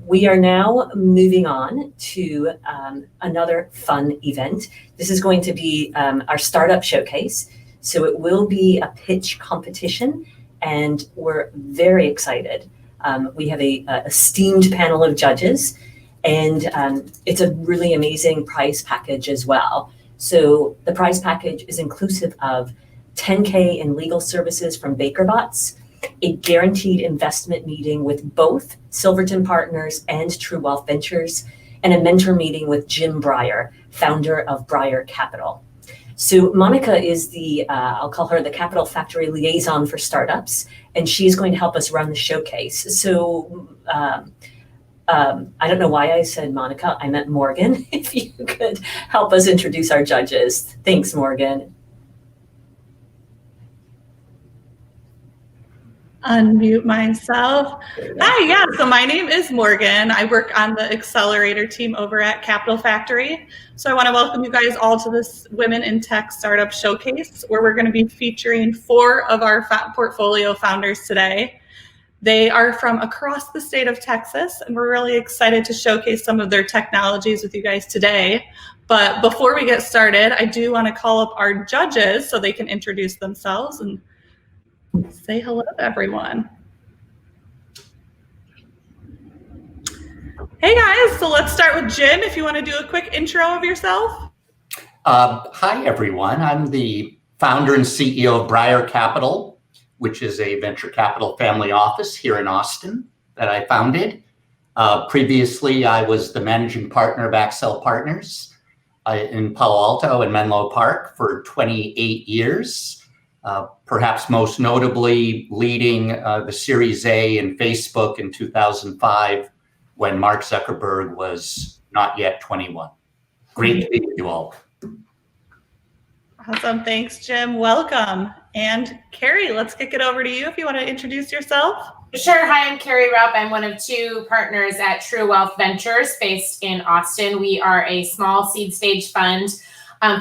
We are now moving on to another fun event. This is going to be our startup showcase. So it will be a pitch competition, and we're very excited. We have a esteemed panel of judges, and it's a really amazing prize package as well. So the prize package is inclusive of $10K in legal services from BakerBots, a guaranteed investment meeting with both Silverton Partners and True Wealth Ventures, and a mentor meeting with Jim Breyer, founder of Breyer Capital. So Monica is the, I'll call her the Capital Factory liaison for startups, and she's going to help us run the showcase. So I don't know why I said Monica, I meant Morgan. If you could help us introduce our judges. Thanks, Morgan. Unmute myself. Hi, yeah, so my name is Morgan. I work on the accelerator team over at Capital Factory. So I want to welcome you guys all to this Women in Tech Startup Showcase, where we're going to be featuring 4 of our portfolio founders today. They are from across the state of Texas, and we're really excited to showcase some of their technologies with you guys today. But before we get started, I do want to call up our judges so they can introduce themselves and say hello to everyone. Hey guys, so let's start with Jim. If you want to do a quick intro of yourself. Hi everyone, I'm the founder and CEO of Breyer Capital, which is a venture capital family office here in Austin that I founded. Previously, I was the managing partner of Accel Partners in Palo Alto and Menlo Park for 28 years. Perhaps most notably leading the Series A in Facebook in 2005 when Mark Zuckerberg was not yet 21. Great to be with you all. Awesome, thanks Jim, welcome. And Carrie, let's kick it over to you if you want to introduce yourself. Sure, hi, I'm Carrie Rupp. I'm one of 2 partners at True Wealth Ventures based in Austin. We are a small seed stage fund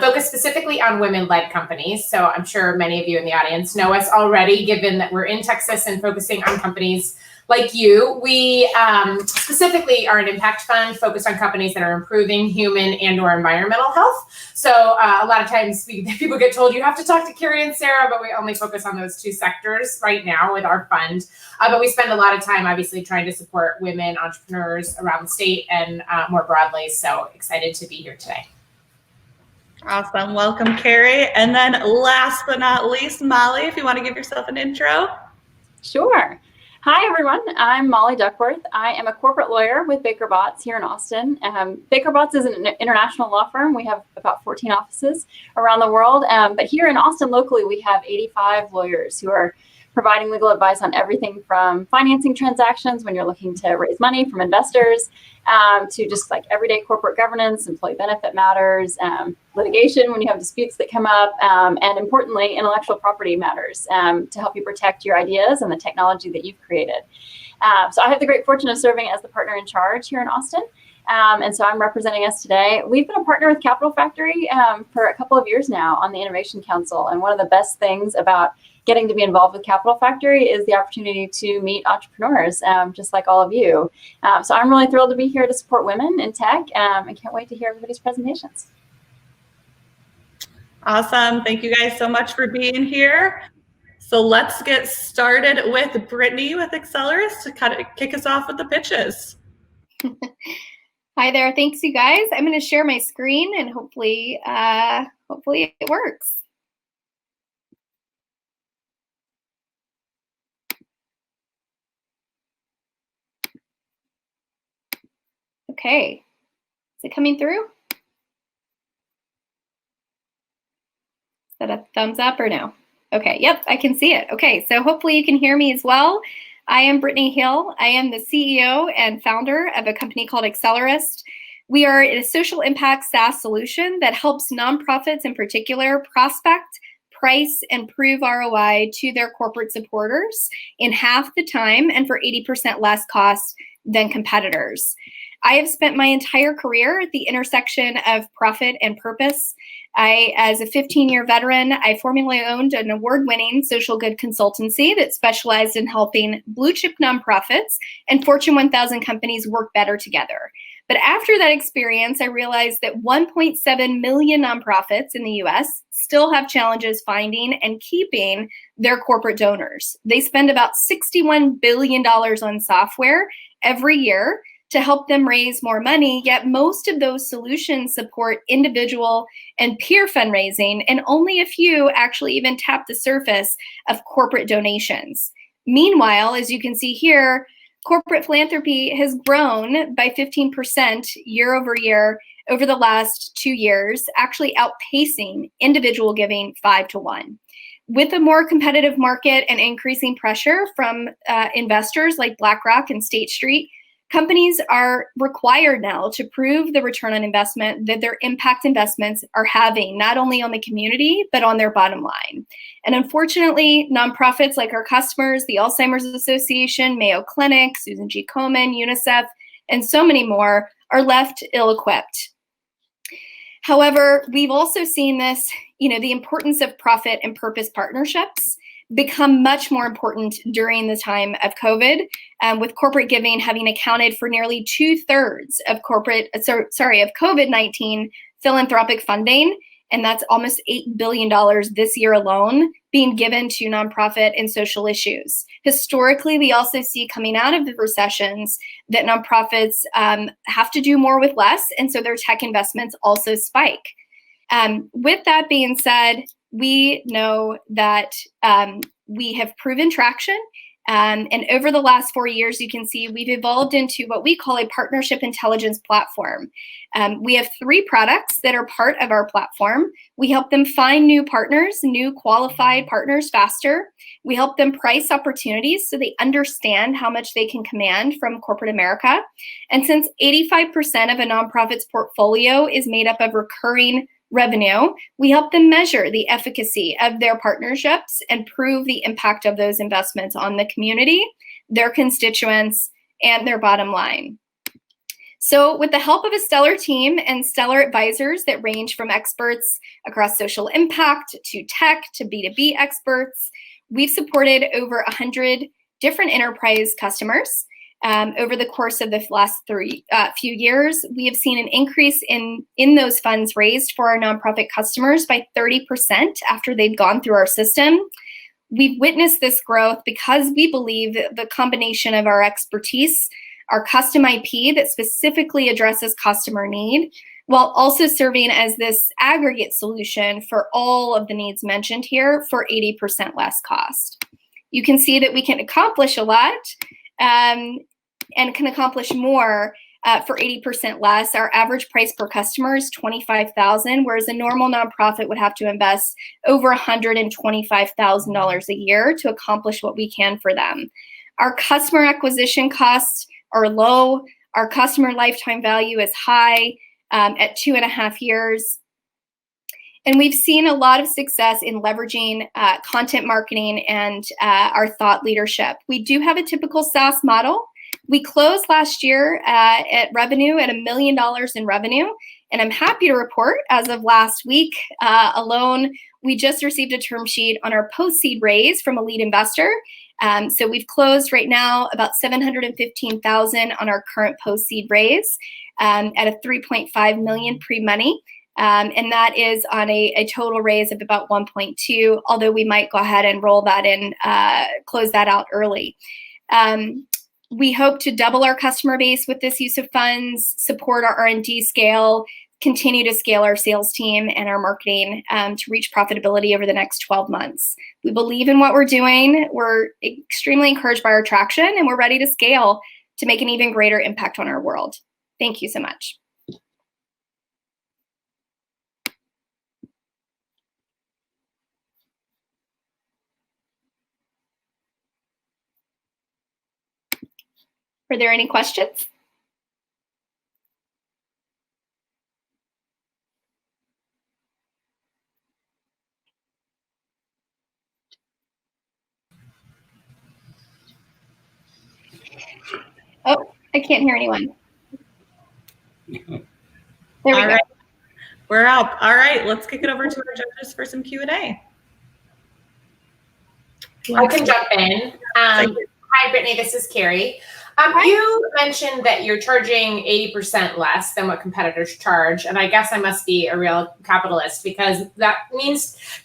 focused specifically on women-led companies. So I'm sure many of you in the audience know us already, given that we're in Texas and focusing on companies like you. We specifically are an impact fund focused on companies that are improving human and or environmental health. So a lot of times people get told you have to talk to Carrie and Sarah, but we only focus on those 2 sectors right now with our fund. But we spend a lot of time obviously trying to support women entrepreneurs around the state and more broadly. So excited to be here today. Awesome, welcome Carrie. And then last but not least, Molly, if you want to give yourself an intro. Sure. Hi everyone, I'm Molly Duckworth. I am a corporate lawyer with BakerBots here in Austin. BakerBots is an international law firm. We have about 14 offices around the world, but here in Austin locally, we have 85 lawyers who are providing legal advice on everything from financing transactions when you're looking to raise money from investors, to just like everyday corporate governance, employee benefit matters, litigation when you have disputes that come up, and importantly, intellectual property matters to help you protect your ideas and the technology that you've created. So I have the great fortune of serving as the partner in charge here in Austin. And so I'm representing us today. We've been a partner with Capital Factory for a couple of years now on the Innovation Council. And one of the best things about getting to be involved with Capital Factory is the opportunity to meet entrepreneurs, just like all of you. So I'm really thrilled to be here to support women in tech, and can't wait to hear everybody's presentations. Awesome. Thank you guys so much for being here. So let's get started with Brittany with Accelerist to kick us off with the pitches. Hi there. Thanks, you guys. I'm going to share my screen and hopefully it works. Okay. Is it coming through? Is that a thumbs up or no? Okay. Yep, I can see it. Okay. So hopefully you can hear me as well. I am Brittany Hill. I am the CEO and founder of a company called Accelerist. We are a social impact SaaS solution that helps nonprofits in particular prospect, price, and prove ROI to their corporate supporters in half the time and for 80% less cost than competitors. I have spent my entire career at the intersection of profit and purpose. As a 15-year veteran, I formerly owned an award-winning social good consultancy that specialized in helping blue-chip nonprofits and Fortune 1000 companies work better together. But after that experience, I realized that 1.7 million nonprofits in the US still have challenges finding and keeping their corporate donors. They spend about $61 billion on software every year to help them raise more money, yet most of those solutions support individual and peer fundraising, and only a few actually even tap the surface of corporate donations. Meanwhile, as you can see here, corporate philanthropy has grown by 15% year over year over the last 2 years, actually outpacing individual giving 5-to-1. With a more competitive market and increasing pressure from investors like BlackRock and State Street, companies are required now to prove the return on investment that their impact investments are having, not only on the community, but on their bottom line. And unfortunately, nonprofits like our customers, the Alzheimer's Association, Mayo Clinic, Susan G. Komen, UNICEF, and so many more are left ill-equipped. However, we've also seen this, the importance of profit and purpose partnerships become much more important during the time of COVID, with corporate giving having accounted for nearly 2/3 of COVID-19 philanthropic funding, and that's almost $8 billion this year alone being given to nonprofit and social issues. Historically, we also see coming out of the recessions that nonprofits have to do more with less, and so their tech investments also spike. With that being said, we know that we have proven traction. And over the last 4 years, you can see we've evolved into what we call a partnership intelligence platform. We have 3 products that are part of our platform. We help them find new partners, new qualified partners faster. We help them price opportunities so they understand how much they can command from corporate America. And since 85% of a nonprofit's portfolio is made up of recurring revenue, we help them measure the efficacy of their partnerships and prove the impact of those investments on the community, their constituents, and their bottom line. So with the help of a stellar team and stellar advisors that range from experts across social impact to tech to B2B experts, we've supported over 100 different enterprise customers. Over the course of the last few years, we have seen an increase in those funds raised for our nonprofit customers by 30% after they've gone through our system. We've witnessed this growth because we believe that the combination of our expertise, our custom IP that specifically addresses customer need, while also serving as this aggregate solution for all of the needs mentioned here for 80% less cost. You can see that we can accomplish a lot and can accomplish more for 80% less. Our average price per customer is $25,000, whereas a normal nonprofit would have to invest over $125,000 a year to accomplish what we can for them. Our customer acquisition costs are low. Our customer lifetime value is high at 2.5 years. And we've seen a lot of success in leveraging content marketing and our thought leadership. We do have a typical SaaS model. We closed last year at revenue at $1 million in revenue, and I'm happy to report as of last week alone, we just received a term sheet on our post-seed raise from a lead investor. So we've closed right now about $715,000 on our current post-seed raise at a $3.5 million pre-money. And that is on a total raise of about 1.2, although we might go ahead and roll that in, close that out early. We hope to double our customer base with this use of funds, support our R&D scale, continue to scale our sales team and our marketing to reach profitability over the next 12 months. We believe in what we're doing. We're extremely encouraged by our traction, and we're ready to scale to make an even greater impact on our world. Thank you so much. Are there any questions? Oh, I can't hear anyone. There we go. Right. We're up. All right, let's kick it over to our judges for some Q&A. I can jump in. Hi, Brittany. This is Carrie. You mentioned that you're charging 80% less than what competitors charge, and I guess I must be a real capitalist because that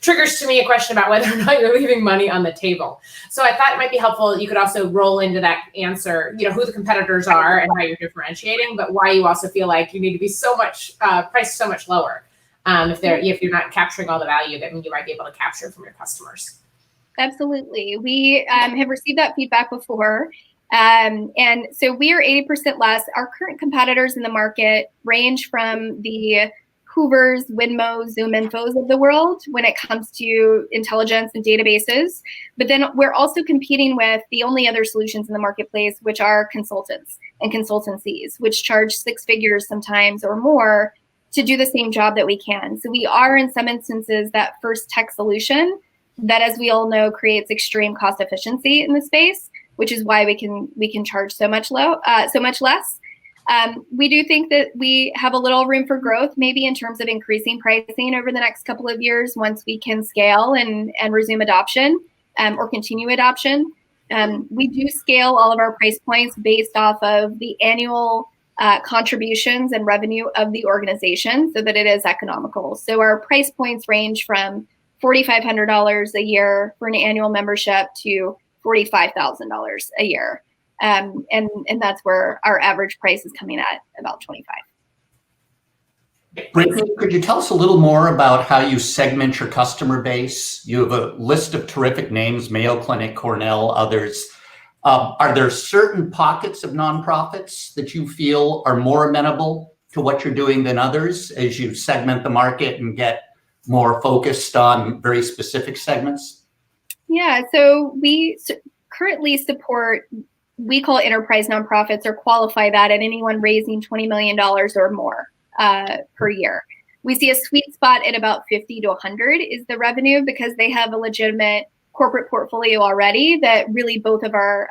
triggers to me a question about whether or not you're leaving money on the table. So I thought it might be helpful. You could also roll into that answer, who the competitors are and how you're differentiating, but why you also feel like you need to be so much priced so much lower if you're not capturing all the value that you might be able to capture from your customers. Absolutely. We have received that feedback before. And so we are 80% less. Our current competitors in the market range from the Hoovers, Winmos, ZoomInfos of the world when it comes to intelligence and databases. But then we're also competing with the only other solutions in the marketplace, which are consultants and consultancies, which charge 6 figures sometimes or more to do the same job that we can. So we are, in some instances, that first tech solution that, as we all know, creates extreme cost efficiency in the space, which is why we can charge so much less. We do think that we have a little room for growth, maybe in terms of increasing pricing over the next couple of years once we can scale and resume adoption or continue adoption. We do scale all of our price points based off of the annual contributions and revenue of the organization so that it is economical. So our price points range from $4,500 a year for an annual membership to $45,000 a year. And that's where our average price is coming at about 25. Brittany, could you tell us a little more about how you segment your customer base? You have a list of terrific names, Mayo Clinic, Cornell, others. Are there certain pockets of nonprofits that you feel are more amenable to what you're doing than others as you segment the market and get more focused on very specific segments? Yeah, so we currently support, we call enterprise nonprofits or qualify that at anyone raising $20 million or more per year. We see a sweet spot at about 50 to 100 is the revenue because they have a legitimate corporate portfolio already that really both of our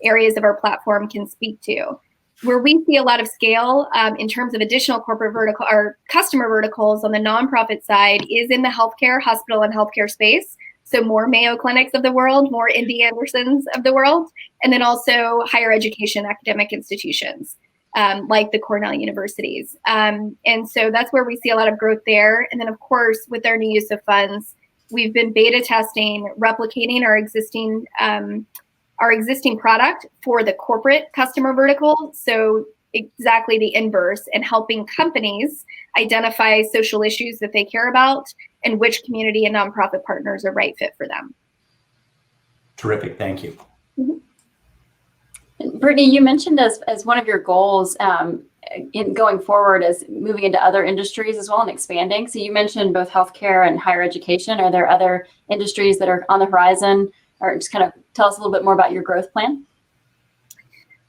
areas of our platform can speak to. Where we see a lot of scale in terms of additional corporate vertical or customer verticals on the nonprofit side is in the healthcare, hospital and healthcare space. So more Mayo Clinics of the world, more MD Andersons of the world, and then also higher education academic institutions like the Cornell universities. And so that's where we see a lot of growth there. And then of course, with our new use of funds, we've been beta testing, replicating our existing product for the corporate customer vertical. So exactly the inverse, and helping companies identify social issues that they care about and which community and nonprofit partners are right fit for them. Terrific, thank you. Mm-hmm. Brittany, you mentioned as one of your goals in going forward as moving into other industries as well and expanding. So you mentioned both healthcare and higher education. Are there other industries that are on the horizon? Or just kind of tell us a little bit more about your growth plan.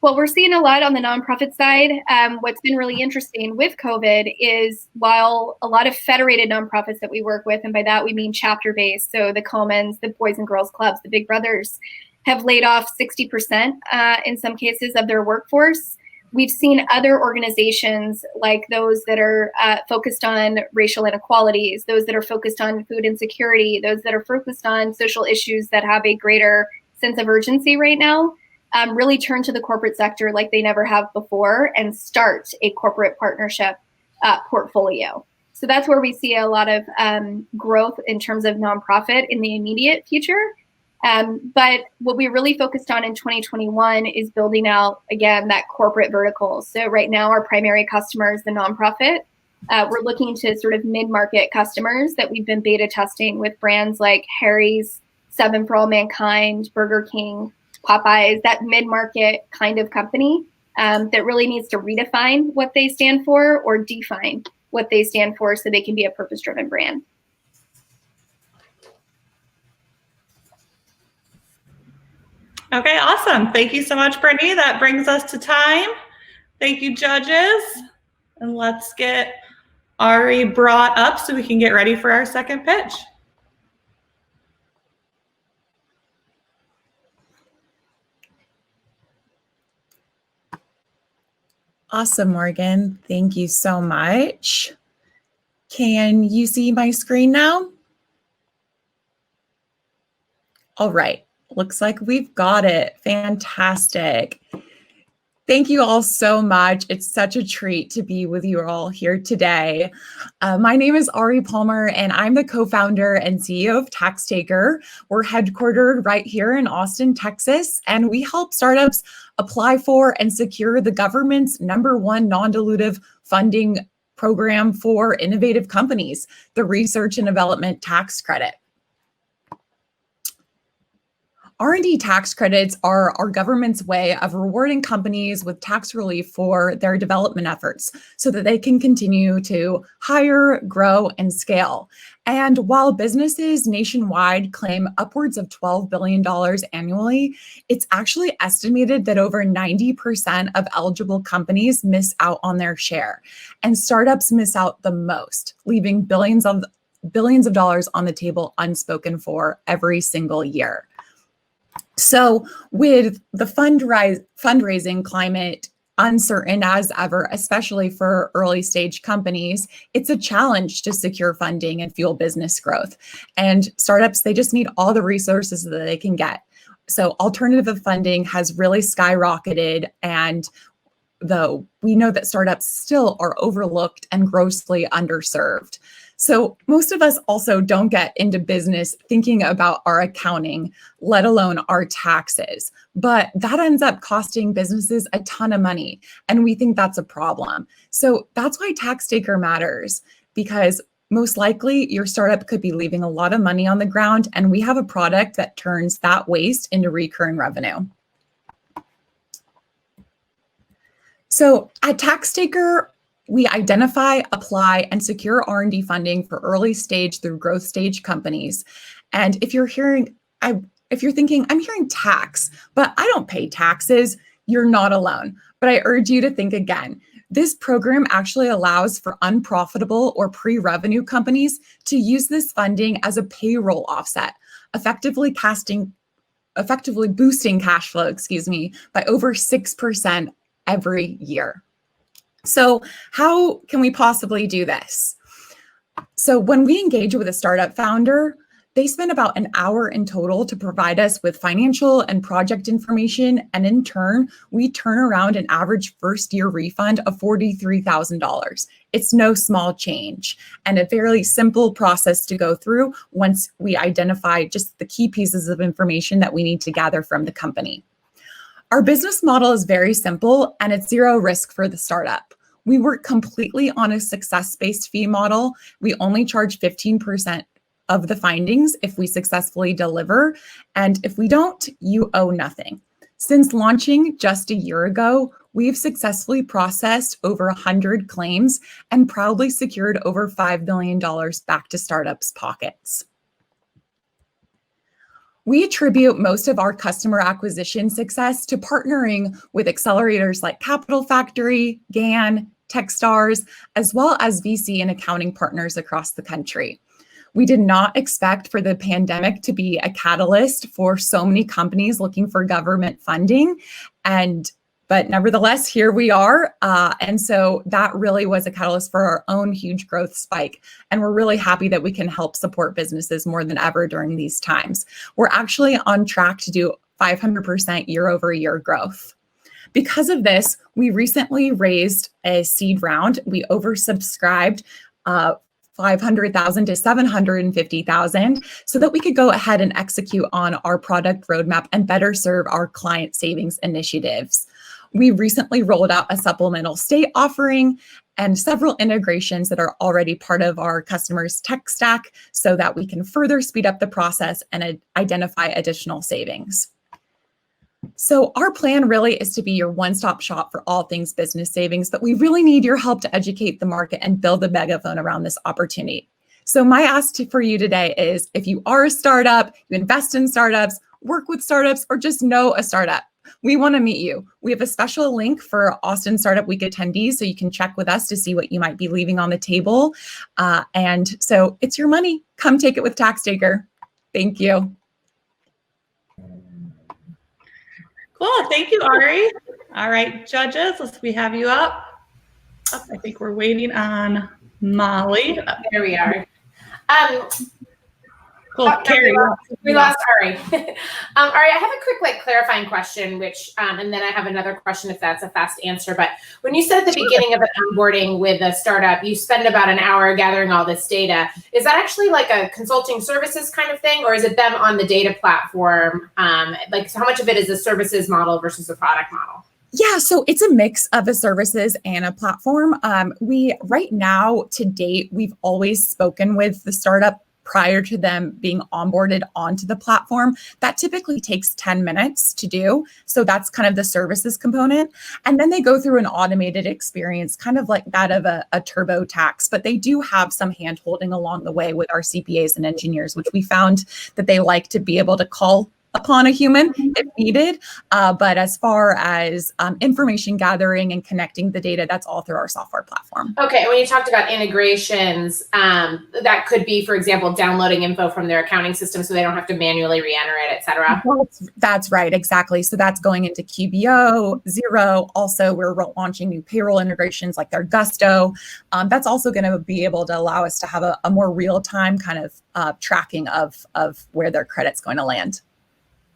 Well, we're seeing a lot on the nonprofit side. What's been really interesting with COVID is while a lot of federated nonprofits that we work with, and by that we mean chapter-based, so the Commons, the Boys and Girls Clubs, the Big Brothers, have laid off 60% in some cases of their workforce. We've seen other organizations like those that are focused on racial inequalities, those that are focused on food insecurity, those that are focused on social issues that have a greater sense of urgency right now, really turn to the corporate sector like they never have before and start a corporate partnership portfolio. So that's where we see a lot of growth in terms of nonprofit in the immediate future. But what we really focused on in 2021 is building out, again, that corporate vertical. So right now, our primary customer is the nonprofit. We're looking to sort of mid-market customers that we've been beta testing with brands like Harry's, 7 for All Mankind, Burger King, Popeyes, that mid-market kind of company that really needs to redefine what they stand for or define what they stand for so they can be a purpose-driven brand. Okay, awesome. Thank you so much, Brittany. That brings us to time. Thank you, judges. And let's get Ari brought up so we can get ready for our second pitch. Awesome, Morgan. Thank you so much. Can you see my screen now? All right, looks like we've got it. Fantastic. Thank you all so much. It's such a treat to be with you all here today. My name is Ari Palmer, and I'm the co-founder and CEO of TaxTaker. We're headquartered right here in Austin, Texas, and we help startups apply for and secure the government's #1 non-dilutive funding program for innovative companies, the Research and Development Tax Credit. R&D tax credits are our government's way of rewarding companies with tax relief for their development efforts so that they can continue to hire, grow, and scale. And while businesses nationwide claim upwards of $12 billion annually, it's actually estimated that over 90% of eligible companies miss out on their share. And startups miss out the most, leaving billions of dollars on the table unspoken for every single year. So with the fundraising climate uncertain as ever, especially for early stage companies, it's a challenge to secure funding and fuel business growth. And startups, they just need all the resources that they can get. So alternative funding has really skyrocketed, and though we know that startups still are overlooked and grossly underserved. So most of us also don't get into business thinking about our accounting, let alone our taxes. But that ends up costing businesses a ton of money, and we think that's a problem. So that's why TaxTaker matters, because most likely your startup could be leaving a lot of money on the ground, and we have a product that turns that waste into recurring revenue. So at TaxTaker, we identify, apply, and secure R&D funding for early stage through growth stage companies. And if you're thinking, I'm hearing tax, but I don't pay taxes, you're not alone. But I urge you to think again. This program actually allows for unprofitable or pre-revenue companies to use this funding as a payroll offset, effectively boosting cash flow, by over 6% every year. So how can we possibly do this? So when we engage with a startup founder, they spend about an hour in total to provide us with financial and project information. And in turn, we turn around an average first year refund of $43,000. It's no small change and a fairly simple process to go through once we identify just the key pieces of information that we need to gather from the company. Our business model is very simple, and it's zero risk for the startup. We work completely on a success-based fee model. We only charge 15% of the findings if we successfully deliver, and if we don't, you owe nothing. Since launching just a year ago, we've successfully processed over 100 claims and proudly secured over $5 billion back to startups' pockets. We attribute most of our customer acquisition success to partnering with accelerators like Capital Factory, GAN, Techstars, as well as VC and accounting partners across the country. We did not expect for the pandemic to be a catalyst for so many companies looking for government funding, but nevertheless, here we are. And so that really was a catalyst for our own huge growth spike. And we're really happy that we can help support businesses more than ever during these times. We're actually on track to do 500% year-over-year growth. Because of this, we recently raised a seed round. We oversubscribed 500,000 to 750,000 so that we could go ahead and execute on our product roadmap and better serve our client savings initiatives. We recently rolled out a supplemental state offering and several integrations that are already part of our customers' tech stack so that we can further speed up the process and identify additional savings. So our plan really is to be your one-stop shop for all things business savings, but we really need your help to educate the market and build a megaphone around this opportunity. So my ask for you today is, if you are a startup, you invest in startups, work with startups, or just know a startup, we want to meet you. We have a special link for Austin Startup Week attendees, so you can check with us to see what you might be leaving on the table. And so it's your money. Come take it with TaxTaker. Thank you. Cool. Thank you, Ari. All right, judges, we have you up. I think we're waiting on Molly. There we are. Cool. Carrie. We lost Ari. Ari, I have a quick clarifying question, which, and then I have another question if that's a fast answer. But when you said at the beginning of an onboarding with a startup, you spend about an hour gathering all this data. Is that actually like a consulting services kind of thing, or is it them on the data platform? So how much of it is a services model versus a product model? Yeah, so it's a mix of a services and a platform. We right now, to date, we've always spoken with the startup prior to them being onboarded onto the platform. That typically takes 10 minutes to do. So that's kind of the services component. And then they go through an automated experience, kind of like that of a TurboTax, but they do have some hand holding along the way with our CPAs and engineers, which we found that they like to be able to call upon a human if needed. But as far as information gathering and connecting the data, that's all through our software platform. Okay, and when you talked about integrations, that could be, for example, downloading info from their accounting system so they don't have to manually re-enter it, et cetera. That's right, exactly. So that's going into QBO, Xero. Also, we're launching new payroll integrations like their Gusto. That's also going to be able to allow us to have a more real-time kind of tracking of where their credit's going to land.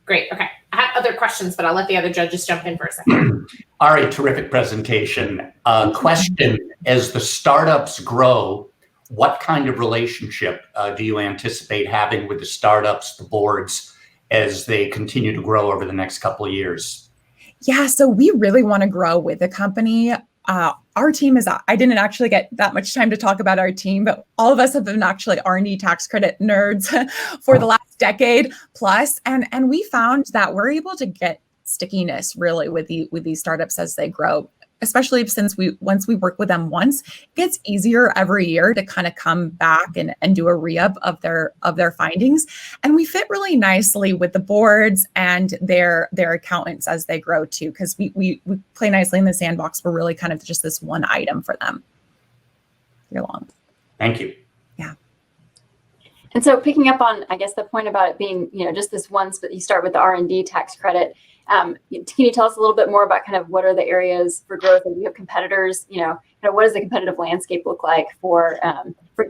Great. Okay. I have other questions, but I'll let the other judges jump in for a second. Ari, terrific presentation. Question, as the startups grow, what kind of relationship do you anticipate having with the startups, the boards, as they continue to grow over the next couple of years? Yeah, so we really want to grow with the company. Our team is, I didn't actually get that much time to talk about our team, but all of us have been actually R&D tax credit nerds for the last decade plus. And we found that we're able to get stickiness really with these startups as they grow, especially since once we work with them once, it gets easier every year to kind of come back and do a re-up of their findings. And we fit really nicely with the boards and their accountants as they grow too, because we play nicely in the sandbox. We're really kind of just this one item for them. You're long. Thank you. Yeah. And so picking up on, I guess, the point about it being, just this once, but you start with the R&D tax credit. Can you tell us a little bit more about kind of what are the areas for growth, and do you have competitors? What does the competitive landscape look like for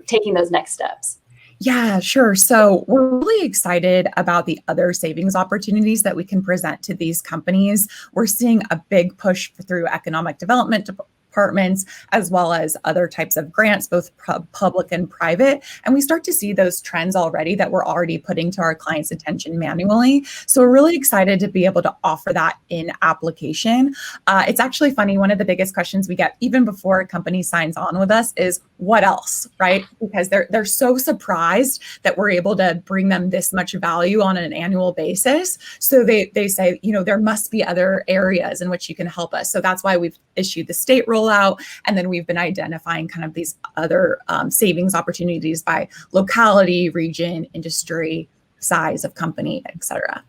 taking those next steps? Yeah, sure. So we're really excited about the other savings opportunities that we can present to these companies. We're seeing a big push through economic development departments, as well as other types of grants, both public and private. And we start to see those trends already that we're already putting to our clients' attention manually. So we're really excited to be able to offer that in application. It's actually funny. One of the biggest questions we get even before a company signs on with us is, what else, right? Because they're so surprised that we're able to bring them this much value on an annual basis. So they say, there must be other areas in which you can help us. So that's why we've issued the state rollout. And then we've been identifying kind of these other savings opportunities by locality, region, industry, size of company, et cetera.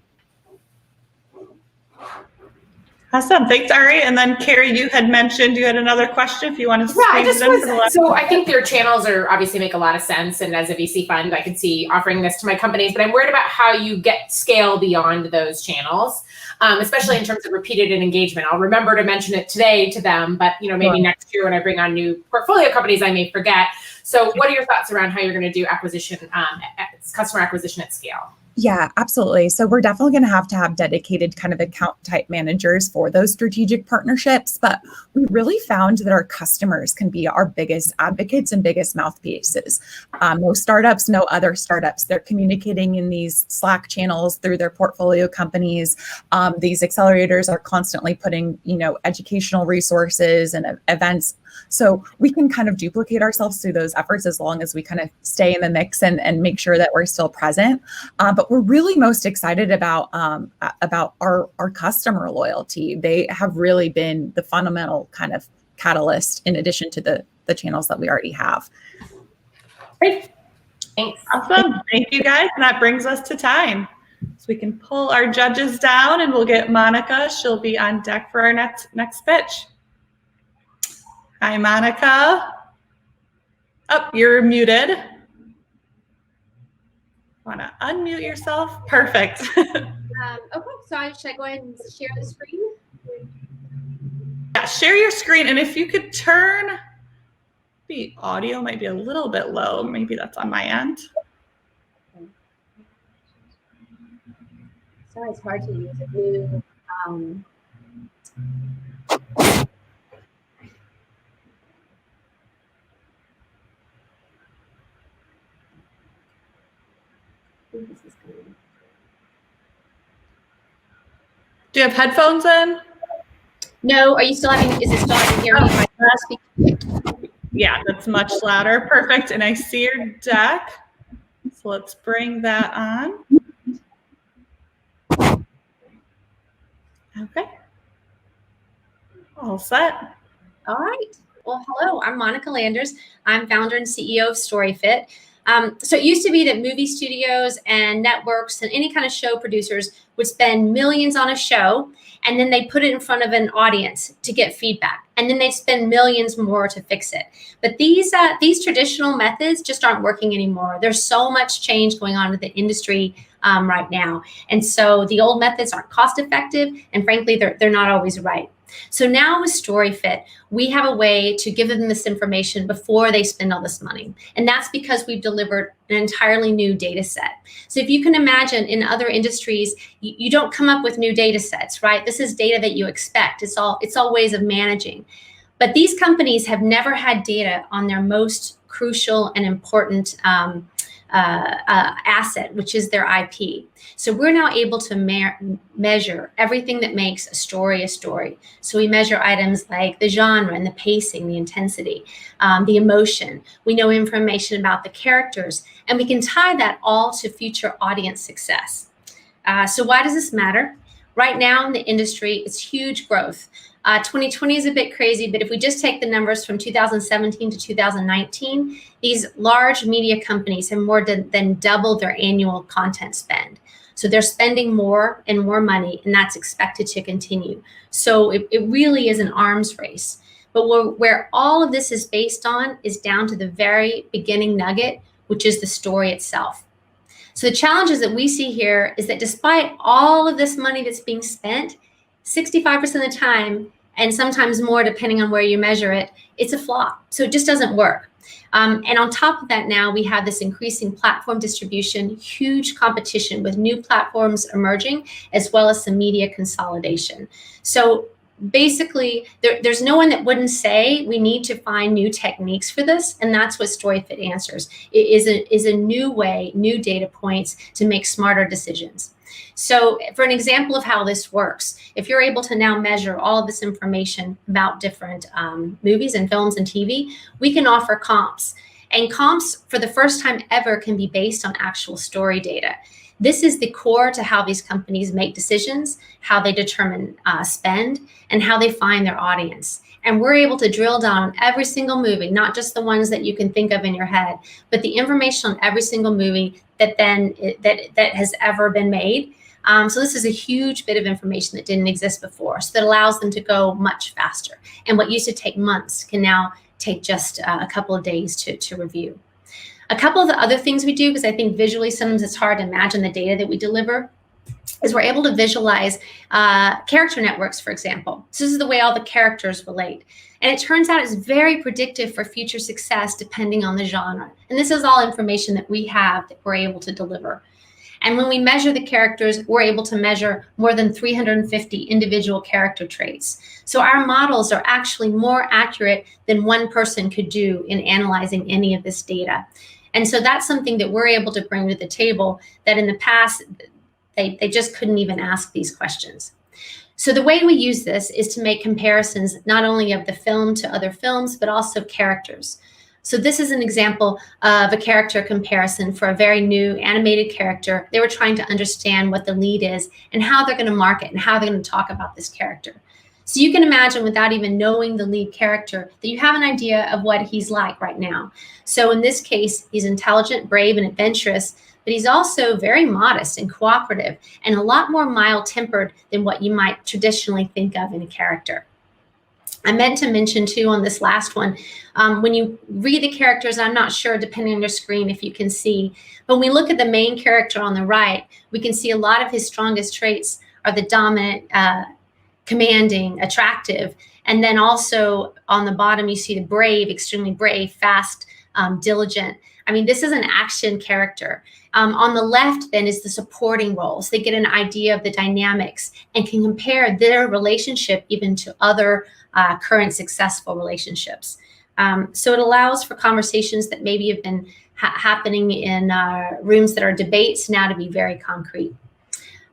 Awesome. Thanks, Ari. And then Carrie, you had mentioned you had another question if you want to So I think their channels obviously make a lot of sense. And as a VC fund, I could see offering this to my companies, but I'm worried about how you get scale beyond those channels, especially in terms of repeated engagement. I'll remember to mention it today to them, but maybe next year when I bring on new portfolio companies, I may forget. So what are your thoughts around how you're going to do acquisition, customer acquisition at scale? Yeah, absolutely. So we're definitely going to have dedicated kind of account type managers for those strategic partnerships. But we really found that our customers can be our biggest advocates and biggest mouthpieces. No startups, no other startups. They're communicating in these Slack channels through their portfolio companies. These accelerators are constantly putting, educational resources and events. So we can kind of duplicate ourselves through those efforts as long as we kind of stay in the mix and make sure that we're still present. But we're really most excited about our customer loyalty. They have really been the fundamental kind of catalyst in addition to the channels that we already have. Great. Thanks. Awesome. Thank you, guys. And that brings us to time. So we can pull our judges down and we'll get Monica. She'll be on deck for our next pitch. Hi, Monica. Oh, you're muted. Want to unmute yourself? Perfect. Okay, so should I go ahead and share the screen? Yeah, share your screen. And if you could turn The audio might be a little bit low. Maybe that's on my end. Sorry, it's hard to use a new. Do you have headphones in? No, are you still having? Is it still having hear me? Yeah, that's much louder. Perfect. And I see your deck. So let's bring that on. Okay. All set. All right. Well, hello, I'm Monica Landers. I'm founder and CEO of StoryFit. So it used to be that movie studios and networks and any kind of show producers would spend millions on a show, and then they put it in front of an audience to get feedback, and then they spend millions more to fix it. But these traditional methods just aren't working anymore. There's so much change going on with the industry right now, and so the old methods aren't cost effective, and frankly, they're not always right. So now with StoryFit, we have a way to give them this information before they spend all this money. And that's because we've delivered an entirely new data set. So if you can imagine in other industries, you don't come up with new data sets, right? This is data that you expect. It's all ways of managing. But these companies have never had data on their most crucial and important asset, which is their IP. So we're now able to measure everything that makes a story a story. So we measure items like the genre and the pacing, the intensity, the emotion. We know information about the characters, and we can tie that all to future audience success. So why does this matter? Right now in the industry, it's huge growth. 2020 is a bit crazy, but if we just take the numbers from 2017 to 2019, these large media companies have more than doubled their annual content spend. So they're spending more and more money, and that's expected to continue. So it really is an arms race. But where all of this is based on is down to the very beginning nugget, which is the story itself. So the challenges that we see here is that despite all of this money that's being spent, 65% of the time, and sometimes more depending on where you measure it, it's a flop. So it just doesn't work. And on top of that, now we have this increasing platform distribution, huge competition with new platforms emerging, as well as some media consolidation. So basically, there's no one that wouldn't say we need to find new techniques for this, and that's what StoryFit answers. It is a new way, new data points to make smarter decisions. So for an example of how this works, if you're able to now measure all of this information about different movies and films and TV, we can offer comps. And comps, for the first time ever, can be based on actual story data. This is the core to how these companies make decisions, how they determine spend, and how they find their audience. And we're able to drill down on every single movie, not just the ones that you can think of in your head, but the information on every single movie that has ever been made. So this is a huge bit of information that didn't exist before. So that allows them to go much faster. And what used to take months can now take just a couple of days to review. A couple of the other things we do, because I think visually sometimes it's hard to imagine the data that we deliver, is we're able to visualize character networks, for example. So this is the way all the characters relate. And it turns out it's very predictive for future success depending on the genre. And this is all information that we have that we're able to deliver. And when we measure the characters, we're able to measure more than 350 individual character traits. So our models are actually more accurate than one person could do in analyzing any of this data. And so that's something that we're able to bring to the table that in the past, they just couldn't even ask these questions. So the way we use this is to make comparisons not only of the film to other films, but also characters. So this is an example of a character comparison for a very new animated character. They were trying to understand what the lead is and how they're going to market and how they're going to talk about this character. So you can imagine, without even knowing the lead character, that you have an idea of what he's like right now. So in this case, he's intelligent, brave, and adventurous, but he's also very modest and cooperative and a lot more mild-tempered than what you might traditionally think of in a character. I meant to mention too on this last one, when you read the characters, I'm not sure, depending on your screen, if you can see, but when we look at the main character on the right, we can see a lot of his strongest traits are the dominant commanding, attractive. And then also on the bottom, you see the brave, extremely brave, fast, diligent. I mean, this is an action character. On the left then is the supporting roles. They get an idea of the dynamics and can compare their relationship even to other current successful relationships. So it allows for conversations that maybe have been happening in rooms that are debates now to be very concrete.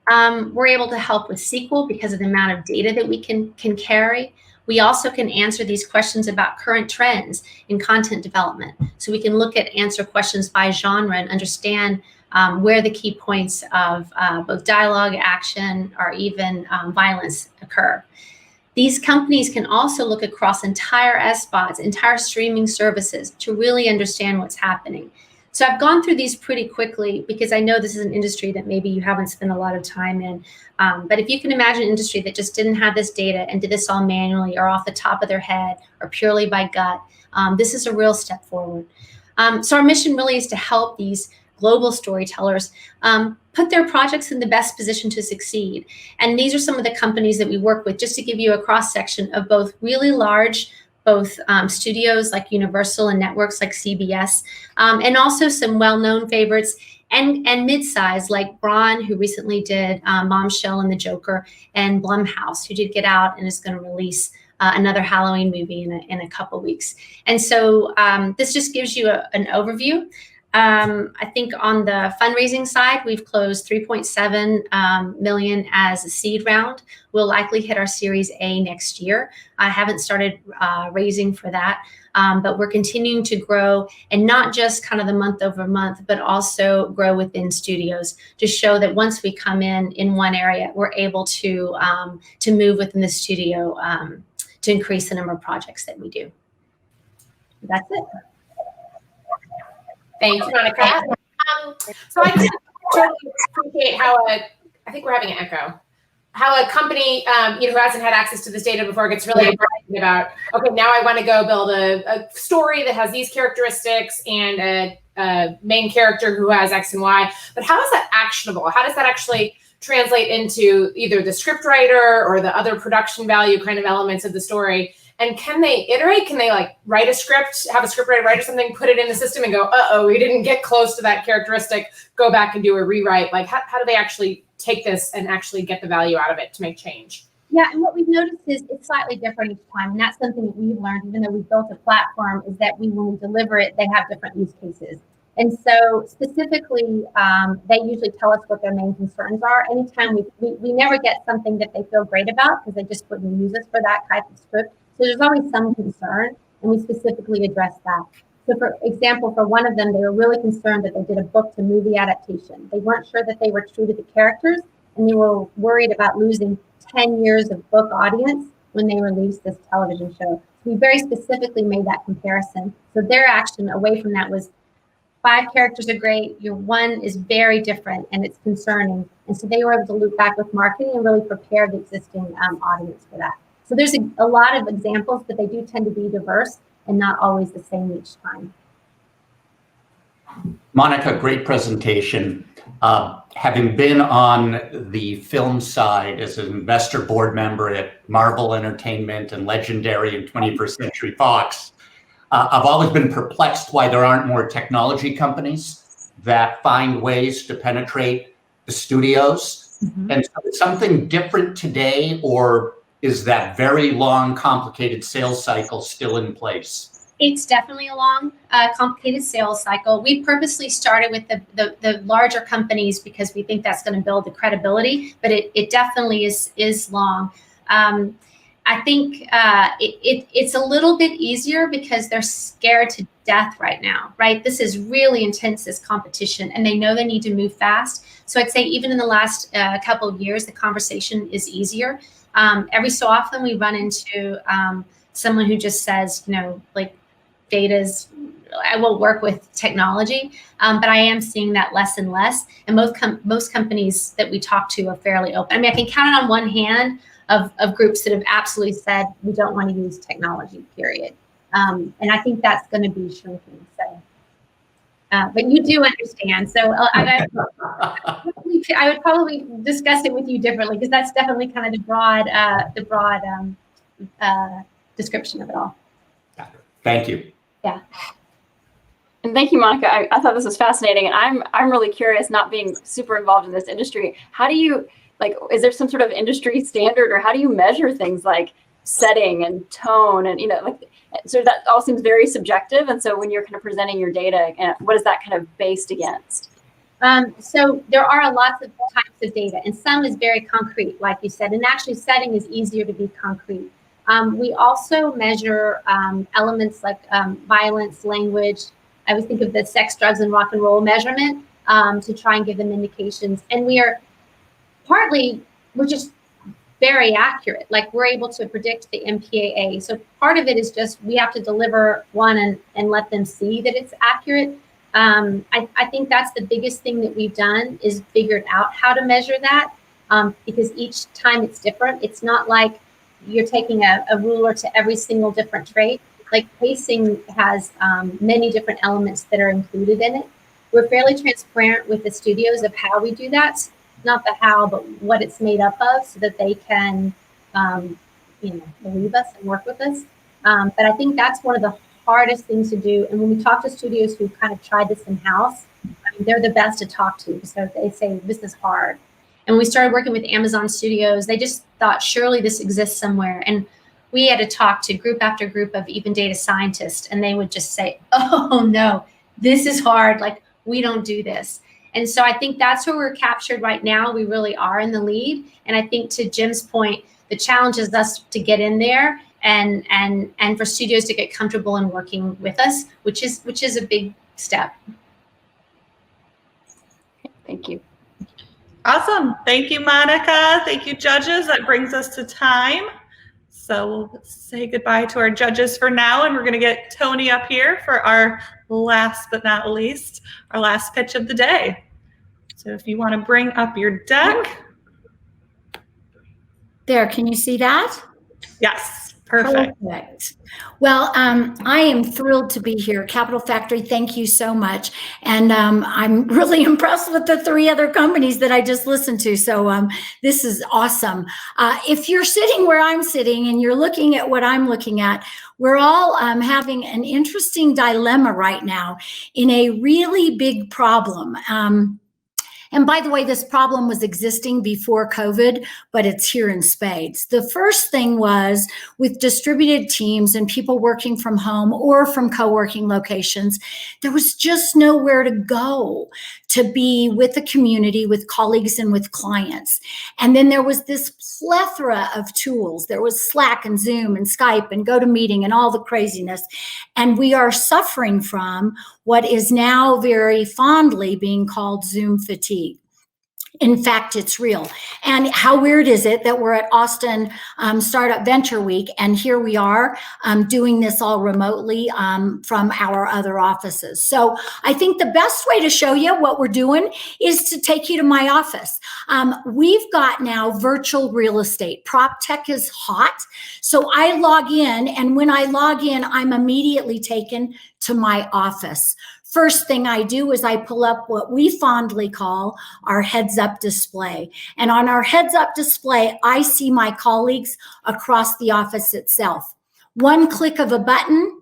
We're able to help with SQL because of the amount of data that we can carry. We also can answer these questions about current trends in content development. So we can look at answer questions by genre and understand where the key points of both dialogue, action, or even violence occur. These companies can also look across entire SBOTs, entire streaming services to really understand what's happening. So I've gone through these pretty quickly because I know this is an industry that maybe you haven't spent a lot of time in. But if you can imagine an industry that just didn't have this data and did this all manually or off the top of their head or purely by gut, this is a real step forward. So our mission really is to help these global storytellers put their projects in the best position to succeed. And these are some of the companies that we work with, just to give you a cross section of both really large studios like Universal and networks like CBS, and also some well-known favorites and mid-size like Braun, who recently did Bombshell and The Joker, and Blumhouse, who did Get Out and is going to release another Halloween movie in a couple weeks. And so this just gives you an overview. I think on the fundraising side, we've closed 3.7 million as a seed round. We'll likely hit our Series A next year. I haven't started raising for that, but we're continuing to grow, and not just kind of the month over month, but also grow within studios to show that once we come in one area, we're able to move within the studio to increase the number of projects that we do. That's it. Thank you, Monica. So I just totally appreciate how I think we're having an echo. How a company, who hasn't had access to this data before gets really excited about, okay, now I want to go build a story that has these characteristics and a main character who has X and Y. But how is that actionable? How does that actually translate into either the script writer or the other production value kind of elements of the story? And can they iterate? Can they write a script, have a scriptwriter write something, put it in the system and go, uh-oh, we didn't get close to that characteristic, go back and do a rewrite? How do they actually take this and actually get the value out of it to make change? Yeah, and what we've noticed is it's slightly different each time. And that's something that we've learned, even though we built a platform, is that when we deliver it, they have different use cases. And so specifically, they usually tell us what their main concerns are. Anytime we never get something that they feel great about, because they just wouldn't use us for that type of script. So there's always some concern, and we specifically address that. So for example, for one of them, they were really concerned that they did a book to movie adaptation. They weren't sure that they were true to the characters, and they were worried about losing 10 years of book audience when they released this television show. So we very specifically made that comparison. So their action away from that was 5 characters are great, your one is very different, and it's concerning. And so they were able to loop back with marketing and really prepare the existing audience for that. So there's a lot of examples, but they do tend to be diverse and not always the same each time. Monica, great presentation. Having been on the film side as an investor board member at Marvel Entertainment and Legendary and 21st Century Fox, I've always been perplexed why there aren't more technology companies that find ways to penetrate the studios. Mm-hmm. And so it's something different today, or is that very long, complicated sales cycle still in place? It's definitely a long, complicated sales cycle. We purposely started with the larger companies because we think that's going to build the credibility, but it definitely is long. I think it's a little bit easier because they're scared to death right now, right? This is really intense, this competition, and they know they need to move fast. So I'd say even in the last couple of years, the conversation is easier. Every so often we run into someone who just says, data's, I won't work with technology, but I am seeing that less and less. And most companies that we talk to are fairly open. I mean, I can count it on one hand of groups that have absolutely said, we don't want to use technology, period. And I think that's going to be shrinking. So But you do understand. So I would probably discuss it with you differently, because that's definitely kind of the broad description of it all. Thank you. Yeah. And thank you, Monica. I thought this was fascinating, and I'm really curious, not being super involved in this industry. How do you, like, is there some sort of industry standard, or how do you measure things like setting and tone, and like, so that all seems very subjective. And so when you're kind of presenting your data, what is that kind of based against? So there are lots of types of data, and some is very concrete, like you said, and actually setting is easier to be concrete. We also measure elements like violence, language. I always think of the sex, drugs, and rock and roll measurement to try and give them indications. And we're just very accurate. Like, we're able to predict the MPAA. So part of it is just we have to deliver one and let them see that it's accurate. I think that's the biggest thing that we've done, is figured out how to measure that, because each time it's different. It's not like you're taking a ruler to every single different trait. Like, pacing has many different elements that are included in it. We're fairly transparent with the studios of how we do that. Not the how, but what it's made up of, so that they can, believe us and work with us. But I think that's one of the hardest things to do. And when we talk to studios who've kind of tried this in-house, they're the best to talk to, because they say, this is hard. And when we started working with Amazon Studios, they just thought, surely this exists somewhere. And we had to talk to group after group of even data scientists, and they would just say, oh no, this is hard. Like, we don't do this. And so I think that's where we're captured right now. We really are in the lead. And I think, to Jim's point, the challenge is us to get in there and for studios to get comfortable in working with us, which is a big step. Thank you. Awesome. Thank you, Monica. Thank you, judges. That brings us to time. So we'll say goodbye to our judges for now, and we're going to get Tony up here for our last but not least, our last pitch of the day. So if you want to bring up your deck. There, can you see that? Yes, perfect. Well, I am thrilled to be here. Capital Factory, thank you so much. And I'm really impressed with the 3 other companies that I just listened to. So this is awesome. If you're sitting where I'm sitting and you're looking at what I'm looking at, we're all having an interesting dilemma right now in a really big problem. And by the way, this problem was existing before COVID, but it's here in spades. The first thing was, with distributed teams and people working from home or from co-working locations, there was just nowhere to go to be with the community, with colleagues, and with clients. And then there was this plethora of tools. There was Slack and Zoom and Skype and GoToMeeting and all the craziness. And we are suffering from what is now very fondly being called Zoom fatigue. In fact, it's real. And how weird is it that we're at Austin Startup Venture Week, and here we are doing this all remotely from our other offices. So I think the best way to show you what we're doing is to take you to my office. We've got now virtual real estate. Prop tech is hot. So I log in, and when I log in, I'm immediately taken to my office. First thing I do is I pull up what we fondly call our heads-up display. And on our heads-up display, I see my colleagues across the office itself. One click of a button,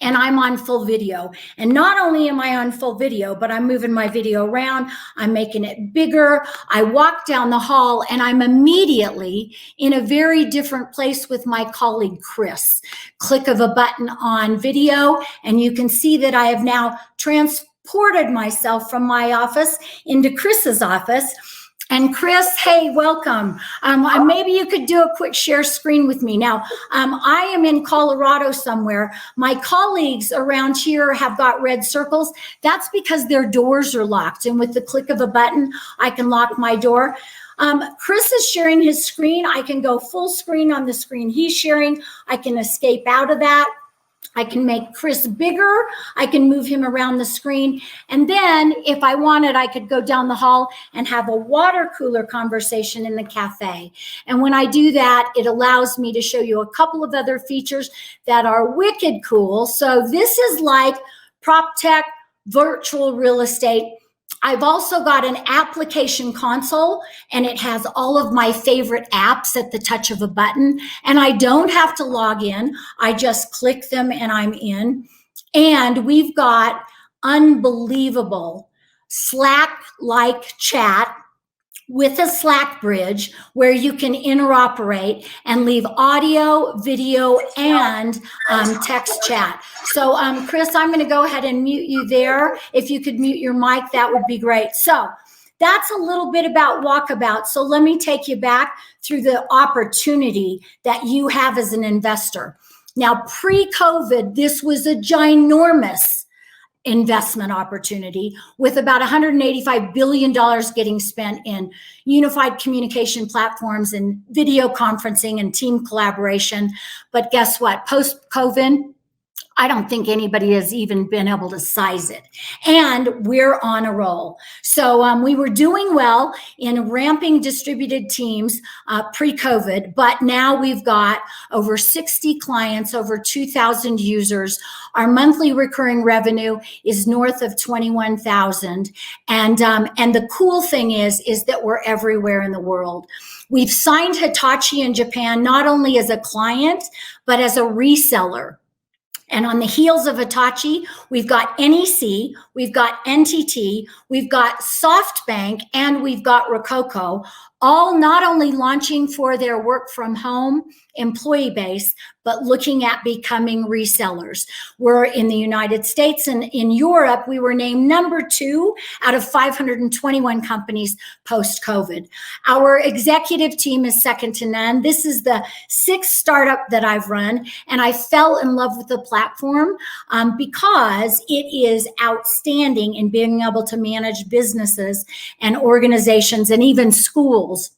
and I'm on full video. And not only am I on full video, but I'm moving my video around, I'm making it bigger. I walk down the hall, and I'm immediately in a very different place with my colleague, Chris. Click of a button on video, and you can see that I have now transported myself from my office into Chris's office. And Chris, hey, welcome. Maybe you could do a quick share screen with me. Now, I am in Colorado somewhere. My colleagues around here have got red circles. That's because their doors are locked. And with the click of a button, I can lock my door. Chris is sharing his screen. I can go full screen on the screen he's sharing. I can escape out of that. I can make Chris bigger. I can move him around the screen. And then if I wanted, I could go down the hall and have a water cooler conversation in the cafe. And when I do that, it allows me to show you a couple of other features that are wicked cool. So this is like prop tech virtual real estate. I've also got an application console, and it has all of my favorite apps at the touch of a button. And I don't have to log in. I just click them and I'm in. And we've got unbelievable Slack-like chat with a Slack bridge where you can interoperate and leave audio, video, and text chat. So Chris, I'm going to go ahead and mute you there. If you could mute your mic, that would be great. So that's a little bit about Walkabout. So let me take you back through the opportunity that you have as an investor. Now, pre-COVID, this was a ginormous investment opportunity with about $185 billion getting spent in unified communication platforms and video conferencing and team collaboration. But guess what? Post-COVID, I don't think anybody has even been able to size it. And we're on a roll. So we were doing well in ramping distributed teams pre-COVID, but now we've got over 60 clients, over 2,000 users. Our monthly recurring revenue is north of 21,000. And the cool thing is that we're everywhere in the world. We've signed Hitachi in Japan, not only as a client, but as a reseller. And on the heels of Hitachi, we've got NEC, we've got NTT, we've got SoftBank, and we've got Rococo, all not only launching for their work from home employee base, but looking at becoming resellers. We're in the United States and in Europe, we were named #2 out of 521 companies post-COVID. Our executive team is second to none. This is the 6th startup that I've run, and I fell in love with the platform because it is outstanding in being able to manage businesses and organizations and even schools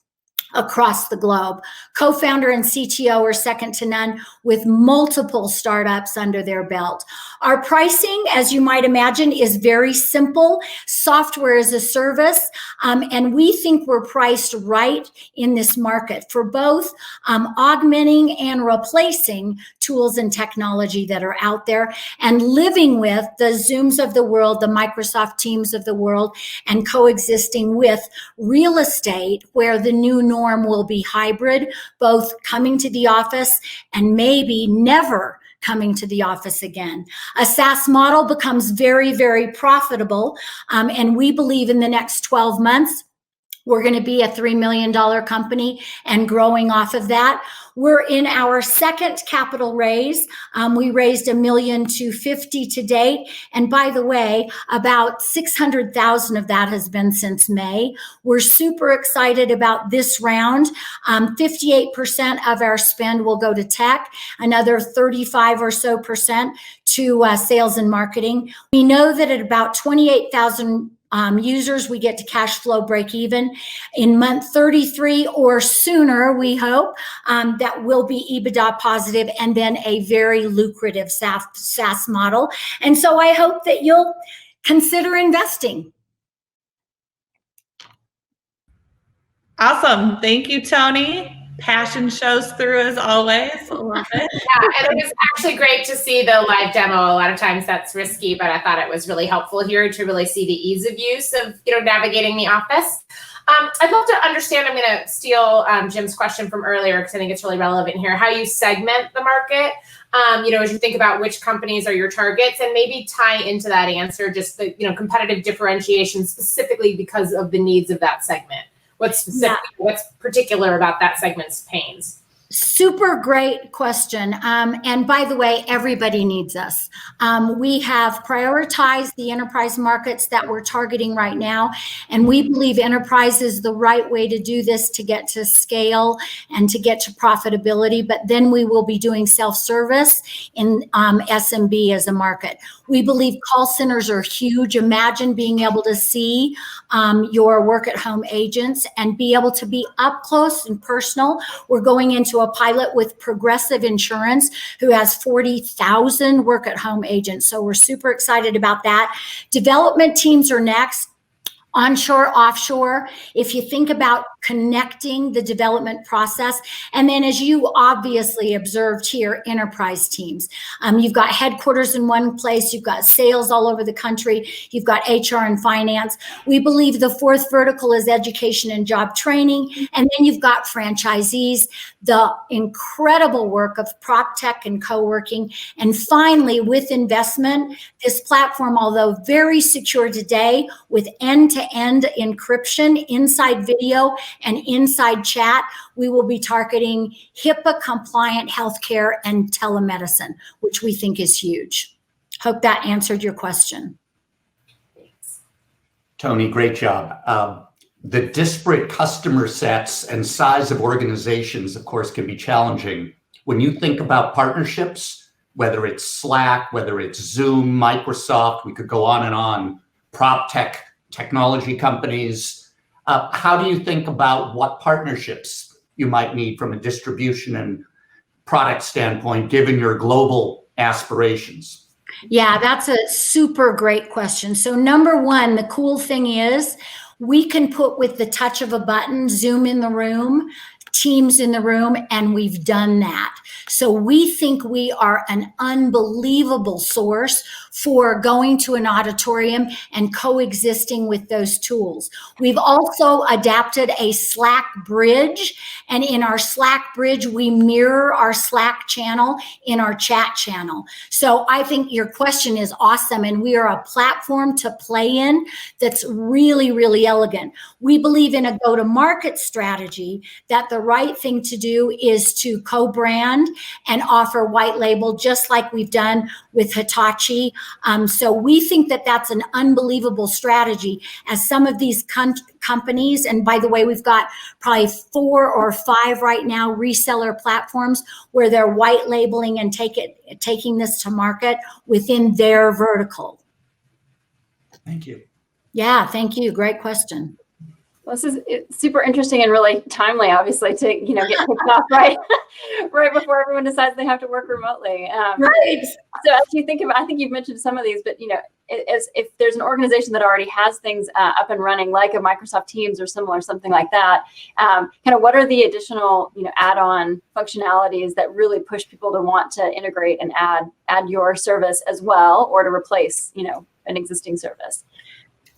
across the globe. Co-founder and CTO are second to none with multiple startups under their belt. Our pricing, as you might imagine, is very simple. Software as a service. And we think we're priced right in this market for both augmenting and replacing tools and technology that are out there and living with the Zooms of the world, the Microsoft Teams of the world, and coexisting with real estate where the new norm will be hybrid, both coming to the office and maybe never coming to the office again. A SaaS model becomes very, very profitable. And we believe in the next 12 months, we're going to be a $3 million company and growing off of that. We're in our 2nd capital raise. We raised $1.25 million to date. And by the way, about 600,000 of that has been since May. We're super excited about this round. 58% of our spend will go to tech, another 35 or so percent to sales and marketing. We know that at about 28,000 users, we get to cash flow break even in month 33 or sooner. We hope that will be EBITDA positive and then a very lucrative SaaS model. And so I hope that you'll consider investing. Awesome. Thank you, Tony. Passion shows through as always. I love it. Yeah, and it was actually great to see the live demo. A lot of times that's risky, but I thought it was really helpful here to really see the ease of use of navigating the office. I'd love to understand, I'm going to steal Jim's question from earlier because I think it's really relevant here, how you segment the market, as you think about which companies are your targets, and maybe tie into that answer just the competitive differentiation specifically because of the needs of that segment. What's particular about that segment's pains? Super great question. And by the way, everybody needs us. We have prioritized the enterprise markets that we're targeting right now. And we believe enterprise is the right way to do this to get to scale and to get to profitability. But then we will be doing self-service in SMB as a market. We believe call centers are huge. Imagine being able to see your work at home agents and be able to be up close and personal. We're going into a pilot with Progressive Insurance, who has 40,000 work at home agents. So we're super excited about that. Development teams are next. Onshore, offshore. If you think about connecting the development process. And then, as you obviously observed here, enterprise teams. You've got headquarters in one place, you've got sales all over the country, you've got HR and finance. We believe the fourth vertical is education and job training. And then you've got franchisees, the incredible work of prop tech and co-working. And finally, with investment, this platform, although very secure today with end-to-end encryption inside video and inside chat, we will be targeting HIPAA compliant healthcare and telemedicine, which we think is huge. Hope that answered your question. Thanks. Tony, great job. The disparate customer sets and size of organizations, of course, can be challenging. When you think about partnerships, whether it's Slack, whether it's Zoom, Microsoft, we could go on and on, prop tech, technology companies, how do you think about what partnerships you might need from a distribution and product standpoint, given your global aspirations? Yeah, that's a super great question. So number one, the cool thing is we can put with the touch of a button, Zoom in the room, Teams in the room, and we've done that. So we think we are an unbelievable source for going to an auditorium and coexisting with those tools. We've also adapted a Slack bridge, and in our Slack bridge, we mirror our Slack channel in our chat channel. So I think your question is awesome, and we are a platform to play in that's really, really elegant. We believe in a go-to-market strategy that the right thing to do is to co-brand and offer white label, just like we've done with Hitachi. So we think that that's an unbelievable strategy, as some of these companies, and by the way, we've got probably 4 or 5 right now reseller platforms where they're white labeling and taking this to market within their vertical. Thank you. Yeah, thank you. Great question. Well, this is super interesting and really timely, obviously, to get kicked off right before everyone decides they have to work remotely. Right. So as you think about, I think you've mentioned some of these, but as if there's an organization that already has things up and running, like a Microsoft Teams or similar, something like that, kind of what are the additional add-on functionalities that really push people to want to integrate and add your service as well, or to replace an existing service?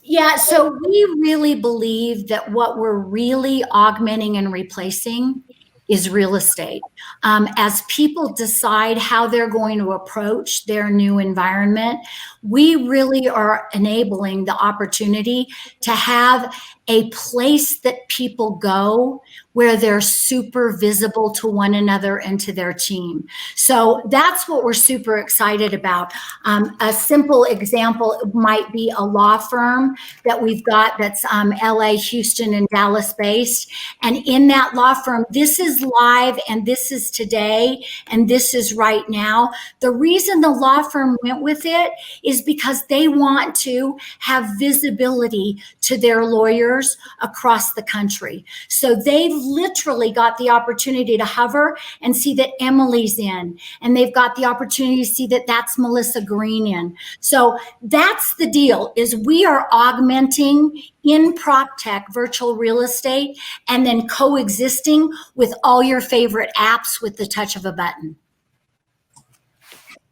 Yeah, so we really believe that what we're really augmenting and replacing is real estate. As people decide how they're going to approach their new environment, we really are enabling the opportunity to have a place that people go where they're super visible to one another and to their team. So that's what we're super excited about. A simple example might be a law firm that we've got that's LA, Houston, and Dallas based. And in that law firm, this is live and this is today and this is right now. The reason the law firm went with it is because they want to have visibility to their lawyers across the country. So they've literally got the opportunity to hover and see that Emily's in, and they've got the opportunity to see that that's Melissa Green in. So that's the deal, is we are augmenting in prop tech virtual real estate and then coexisting with all your favorite apps with the touch of a button.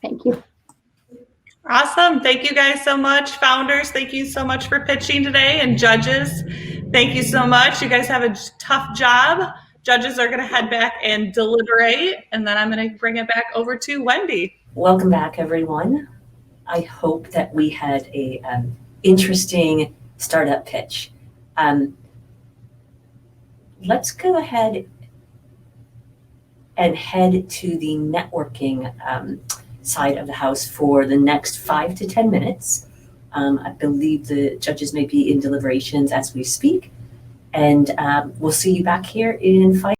Thank you. Awesome. Thank you guys so much. Founders, thank you so much for pitching today. And judges, thank you so much. You guys have a tough job. Judges are going to head back and deliberate, and then I'm going to bring it back over to Wendy. Welcome back, everyone. I hope that we had a interesting startup pitch. Let's go ahead and head to the networking side of the house for the next 5 to 10 minutes. I believe the judges may be in deliberations as we speak, and we'll see you back here in 5